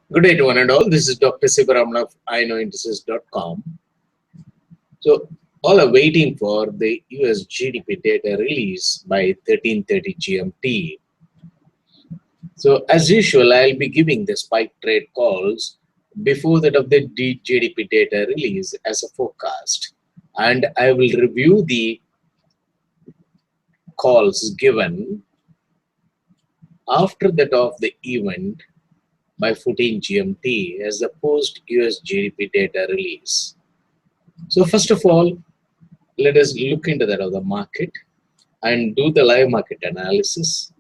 Good day to one and all. This is Dr. Sivaram of iknowindices.com. So, all are waiting for the US GDP data release by 13:30 GMT. So, as usual, I'll be giving the spike trade calls before that of the GDP data release as a forecast. And I will review the calls given after that of the event by 14 GMT as the post US GDP data release. So first of all, let us look into that of the market and do the live market analysis.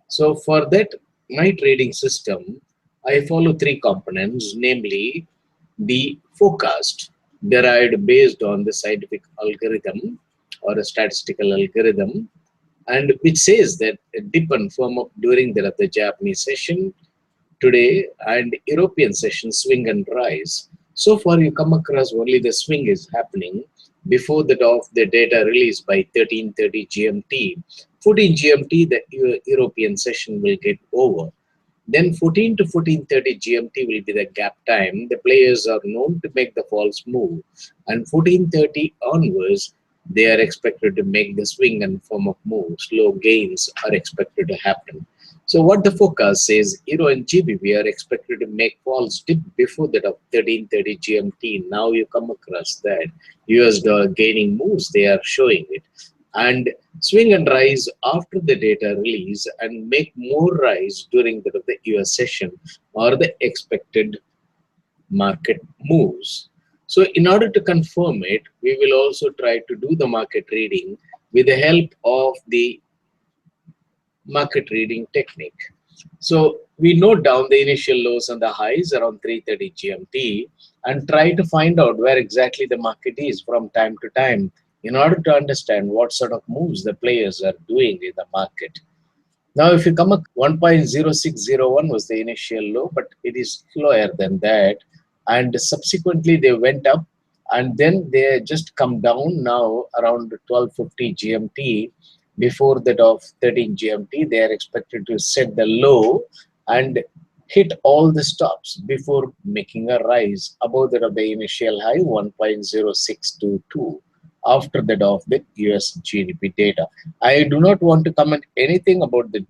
So for that, my trading system, I follow three components, namely the forecast derived based on the scientific algorithm or a statistical algorithm, and which says that a dip and firm up during the Japanese session today and European session swing and rise. So far, you come across only the swing is happening before that of the data release by 13:30 GMT. 14 GMT, the European session will get over. Then 14 to 14:30 GMT will be the gap time. The players are known to make the false move, and 14:30 onwards, they are expected to make the swing and form of move. Slow gains are expected to happen. So what the forecast says, Euro and GBP are expected to make false dip before that of 13:30 GMT. Now you come across that US dollar gaining moves, they are showing it. And swing and rise after the data release and make more rise during the US session or the expected market moves. So in order to confirm it, we will also try to do the market reading with the help of the market reading technique. So we note down the initial lows and the highs around 3:30 GMT and try to find out where exactly the market is from time to time in order to understand what sort of moves the players are doing in the market. Now, if you come up 1.0601 was the initial low, but it is lower than that. And subsequently, they went up and then they just come down now around 12:50 GMT. Before that of 13 GMT, they are expected to set the low and hit all the stops before making a rise above that of the initial high 1.0622 after that of the US GDP data. I do not want to comment anything about the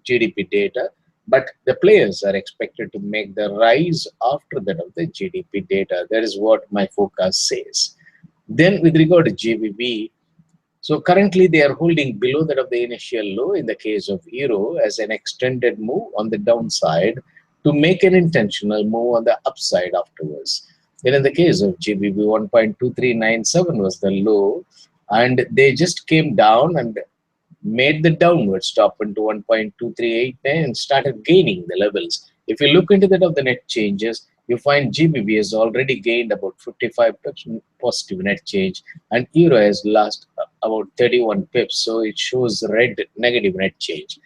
GDP data, but the players are expected to make the rise after that of the GDP data. That is what my forecast says. Then with regard to GBP, so currently they are holding below that of the initial low in the case of Euro as an extended move on the downside to make an intentional move on the upside afterwards. Then in the case of GBP, 1.2397 was the low, and they just came down and made the downward stop into 1.2389 and started gaining the levels. If you look into that of the net changes, you find GBP has already gained about 55 pips positive net change, and Euro has lost about 31 pips, so it shows red negative net change.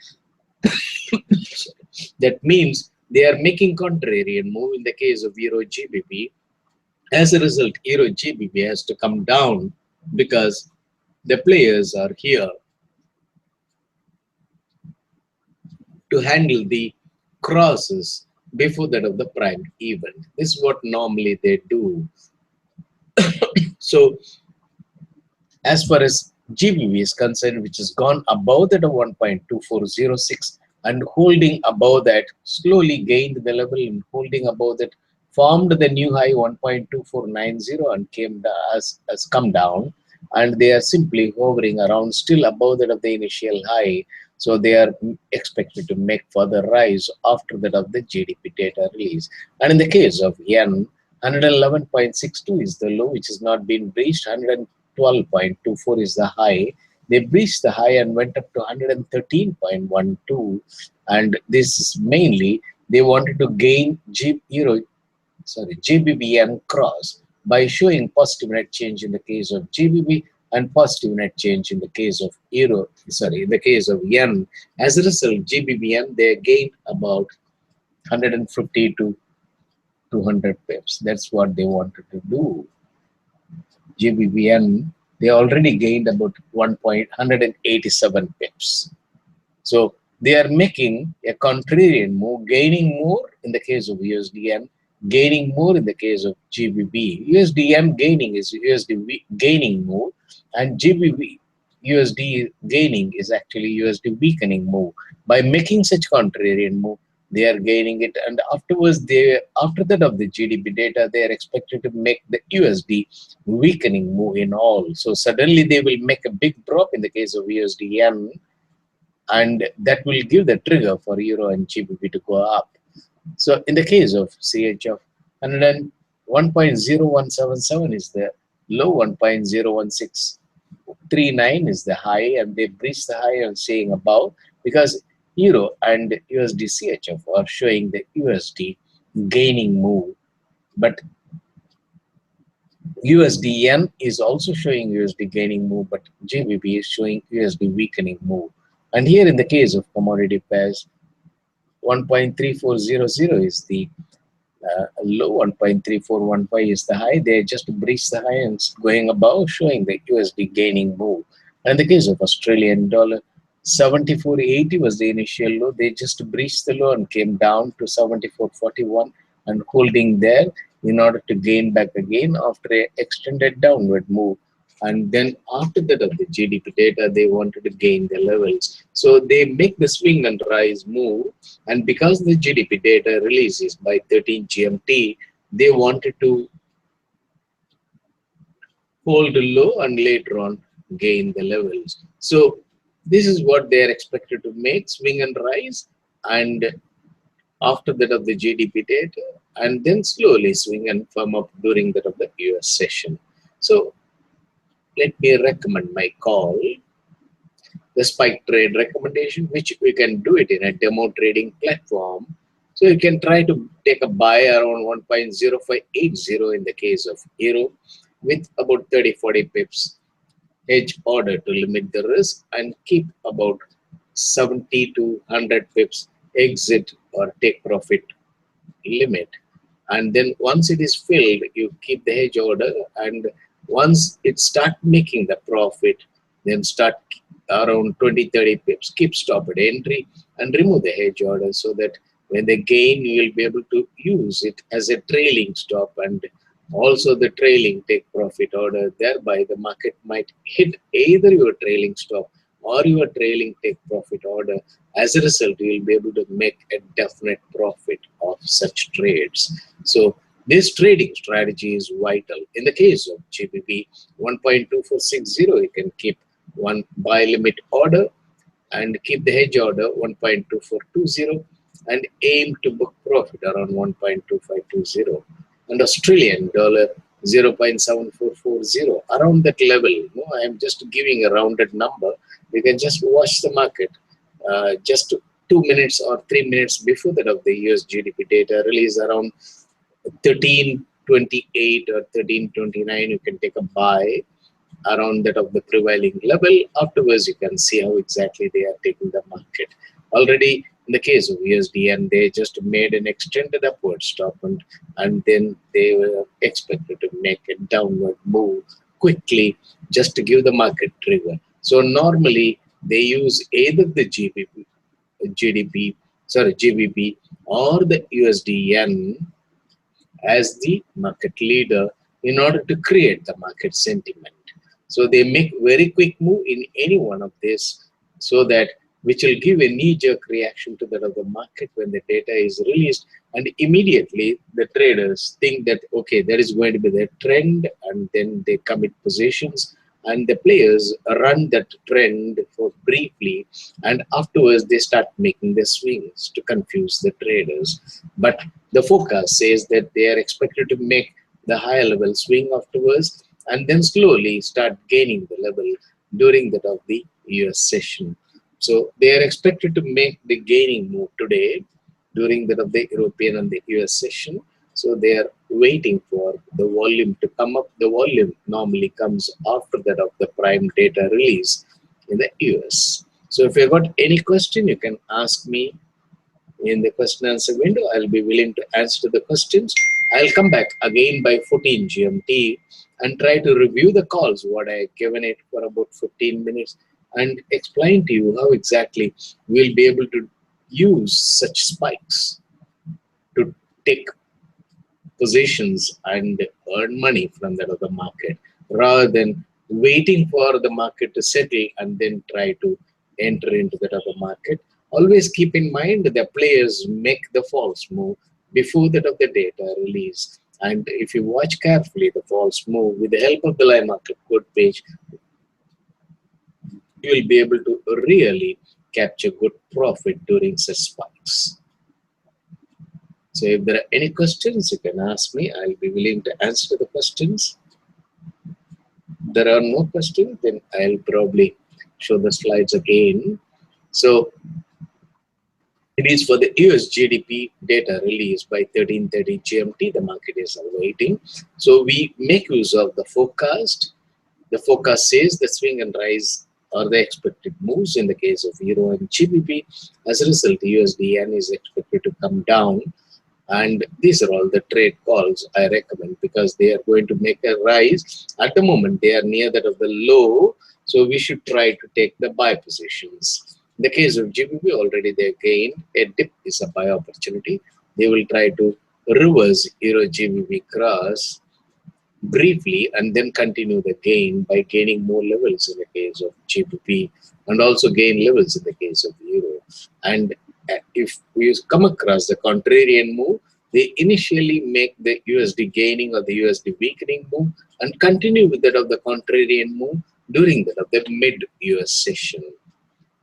That means they are making contrarian move in the case of Euro GBP. As a result, Euro GBP has to come down because the players are here to handle the crosses before that of the prime event. This is what normally they do. So as far as GBP is concerned, which has gone above that of 1.2406 and holding above that, slowly gained the level and holding above that, formed the new high 1.2490 and came has come down, and they are simply hovering around still above that of the initial high. So they are expected to make further rise after that of the GDP data release. And in the case of yen, 111.62 is the low, which has not been breached. 112.24 is the high. They breached the high and went up to 113.12, and this is mainly they wanted to gain GBP cross by showing positive net change in the case of GBP and positive net change in the case of in the case of yen. As a result, GBP yen, they gained about 150 to 200 pips. That's what they wanted to do. GBP yen, they already gained about 1.187 pips. So They are making a contrarian move, gaining more in the case of USDM, gaining more in the case of GBP. USDM gaining is USD gaining more, and GBP USD gaining is actually USD weakening move. By making such contrarian move, they are gaining it, and afterwards, after that of the GDP data, they are expected to make the USD weakening move in all. So suddenly they will make a big drop in the case of USDM, and that will give the trigger for euro and GBP to go up. So in the case of CHF, 101.0177 is the low, 1.01639 is the high, and they breached the high and staying above, because euro and USD CHF are showing the USD gaining move, but USD yen is also showing USD gaining move, but GBP is showing USD weakening move. And here in the case of commodity pairs, 1.3400 is the low, 1.3415 is the high. They just breached the high and going above, showing the USD gaining move. And in the case of Australian dollar, 74.80 was the initial low. They just breached the low and came down to 74.41 and holding there in order to gain back again after a extended downward move. And then after that of the GDP data, they wanted to gain the levels. So they make the swing and rise move. And because the GDP data releases by 13 GMT, they wanted to hold low and later on gain the levels. So this is what they are expected to make, swing and rise, and after that of the GDP data, and then slowly swing and firm up during that of the US session. So let me recommend my call, the spike trade recommendation, which we can do it in a demo trading platform. So you can try to take a buy around 1.0580 in the case of euro with about 30-40 pips hedge order to limit the risk, and keep about 70 to 100 pips exit or take profit limit. And then once it is filled, you keep the hedge order, and once it start making the profit, then start around 20-30 pips, keep stop at entry and remove the hedge order, so that when they gain, you will be able to use it as a trailing stop, and also the trailing take profit order. Thereby the market might hit either your trailing stop or your trailing take profit order. As a result, you will be able to make a definite profit of such trades. So this trading strategy is vital. In the case of GBP 1.2460, you can keep one buy limit order and keep the hedge order 1.2420 and aim to book profit around 1.2520. And Australian dollar 0.7440, around that level. I am just giving a rounded number. You can just watch the market just 2 minutes or 3 minutes before that of the US GDP data release, around 13.28 or 13.29. You can take a buy around that of the prevailing level. Afterwards, you can see how exactly they are taking the market. Already in the case of USDN, they just made an extended upward stop, and then they were expected to make a downward move quickly just to give the market trigger. So normally they use either the GBP or the USDN as the market leader in order to create the market sentiment. So they make very quick move in any one of this, so that which will give a knee-jerk reaction to that of the market when the data is released, and immediately the traders think that okay, there is going to be the trend, and then they commit positions, and the players run that trend for briefly, and afterwards they start making the swings to confuse the traders. But the forecast says that they are expected to make the higher level swing afterwards, and then slowly start gaining the level during that of the US session. So they are expected to make the gaining move today during that of the European and the US session. So they are waiting for the volume to come up. The volume normally comes after that of the prime data release in the US. So if you've got any question, you can ask me in the question answer window. I'll be willing to answer the questions. I'll come back again by 14 GMT and try to review the calls, what I have given it for about 15 minutes. and explain to you how exactly we'll be able to use such spikes to take positions and earn money from that other market rather than waiting for the market to settle and then try to enter into that other market. Always keep in mind the players make the false move before that of the data release. And if you watch carefully the false move with the help of the live market code page, you will be able to really capture good profit during such spikes. So if there are any questions, you can ask me. I'll be willing to answer the questions. There are no questions, then I'll probably show the slides again. So it is for the US GDP data released by 13:30 GMT. The market is awaiting. So we make use of the forecast. The forecast says the swing and rise are the expected moves in the case of Euro and GBP. As a result, the USD yen is expected to come down. And these are all the trade calls I recommend because they are going to make a rise. At the moment, they are near that of the low. So we should try to take the buy positions. In the case of GBP, already they gained. A dip is a buy opportunity. They will try to reverse Euro GBP cross briefly and then continue the gain by gaining more levels in the case of GBP and also gain levels in the case of Euro. And if we come across the contrarian move, they initially make the USD gaining or the USD weakening move and continue with that of the contrarian move during that of the mid-US session.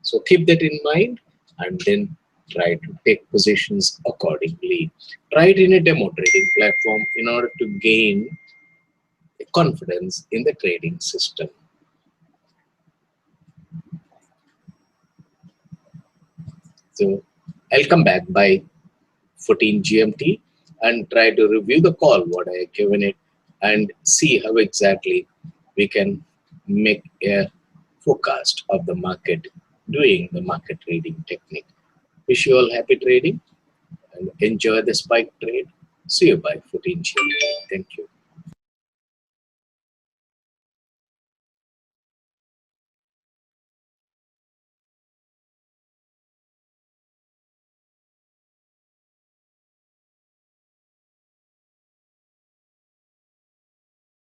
So keep that in mind and then try to take positions accordingly. Try it in a demo trading platform in order to gain confidence in the trading system. So I'll come back by 14 GMT and try to review the call, what I have given it, and see how exactly we can make a forecast of the market doing the market trading technique. Wish you all happy trading and enjoy the spike trade. See you by 14 GMT. Thank you.